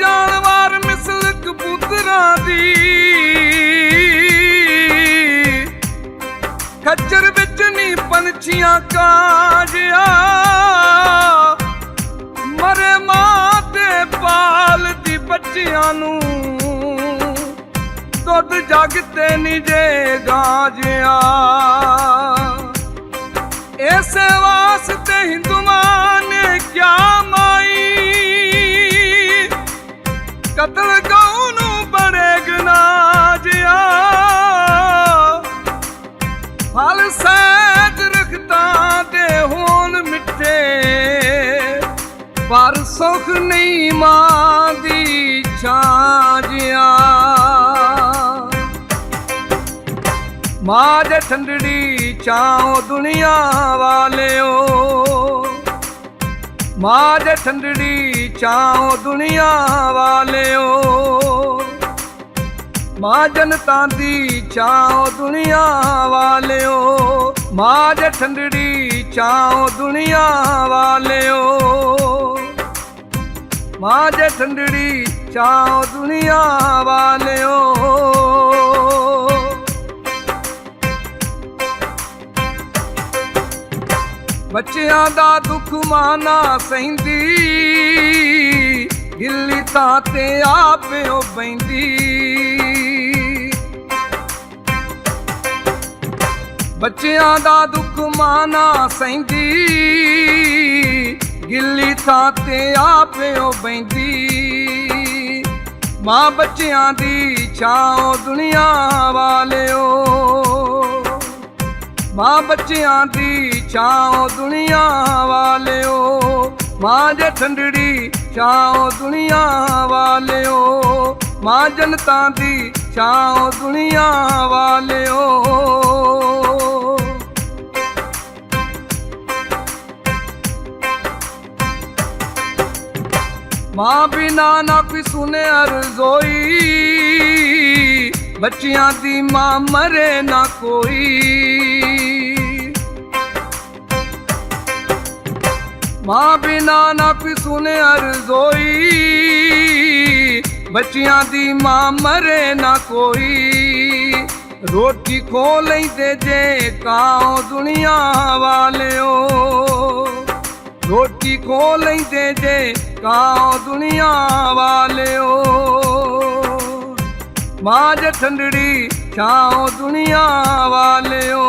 जानवर मिसल कबूतरां दी खच्चर विच नी पंछियां काजिया मरे मां ते पाल दी बच्चियां नू दुध जग ते नी जे गाजिया इस वास्ते हिंदुआं ने क्या माई कतल गऊ नू बड़े गनाजिया फल सैद रखतां दे होन मिठे पर सुख नहीं मां दी छाजिया मां जे ठंडड़ी छाओ दुनिया वालियो मां जे ठंडड़ी छाओ दुनिया वालियो मां जनता दी छाओ दुनिया वालियो मां जे ठंडड़ी छाओ दुनिया वालियो मां जे ठंडड़ी छाओ दुनिया वालियो बच्चियां दा दुख माना सहिंदी गिल्ली तां ते आपे बैंदी बच्चियां दा दुख माना सहिंदी गिल्ली तां ते आपे बैंदी मां बच्चियां दी छाओ दुनिया वालियो मां बच्चियां दी छाओ दुनिया वालियो मां जे ठंडड़ी छाओ दुनिया वालियो मां जनता दी छाओ दुनिया वालियो मां बिना ना कोई सुने अर्ज़ोई बच्चियां दी मां मरे ना कोई मां बिना ना कोई सुने अर्ज़ोई बच्चियां दी मां मरे ना कोई रोटी खो लैंदे जे काओ दुनिया वालियो रोटी खो लैंदे जे काओ दुनिया वालियो मां जे ठंडड़ी छाओ दुनिया वालियो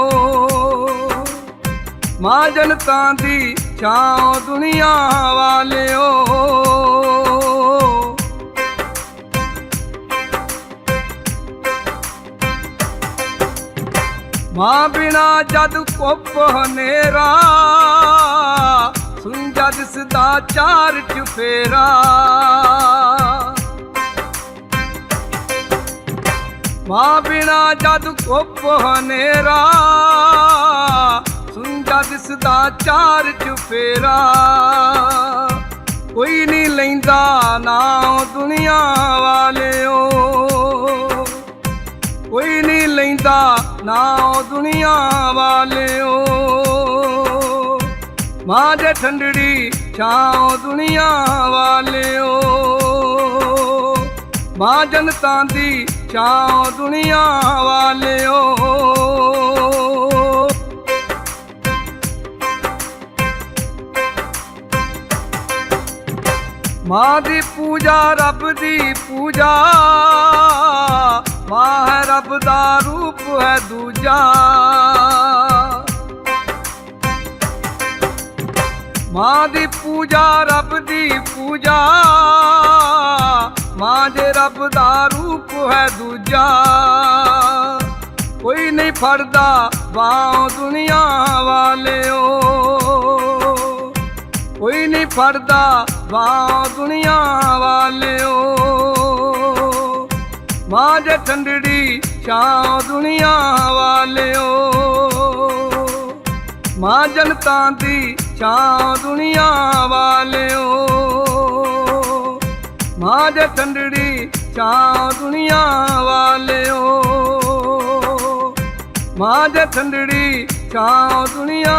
मां जनता दी छाओ दुनिया वालियो मां बिना जद कुप हनेरा सुंजा दिसदा चार चुफेरा मां बिना जद कुप हनेरा सुंजा दिसदा चार चुफेरा कोई नहीं लैंदा नाम दुनिया वालियो कोई नहीं लैंदा नाम दुनिया वालियो मां जे ठंडड़ी छाओ दुनिया वालियो मां जनता दी छाओ दुनिया वालियो मां दी पूजा रब दी पूजा मां है रब दा रूप है दूजा मां दी पूजा रब दी पूजा मां जे रब दा रूप है दूजा कोई नहीं फड़दा बाहों दुनिया वालियो कोई नहीं फड़दा बाहों दुनिया वालियो मां जे ठंडड़ी छाओ दुनिया वालियो मां जनता दी छाओ दुनिया वालियो मां जे ठंडड़ी छाओ दुनिया वालियो मां जे ठंडड़ी छाओ दुनिया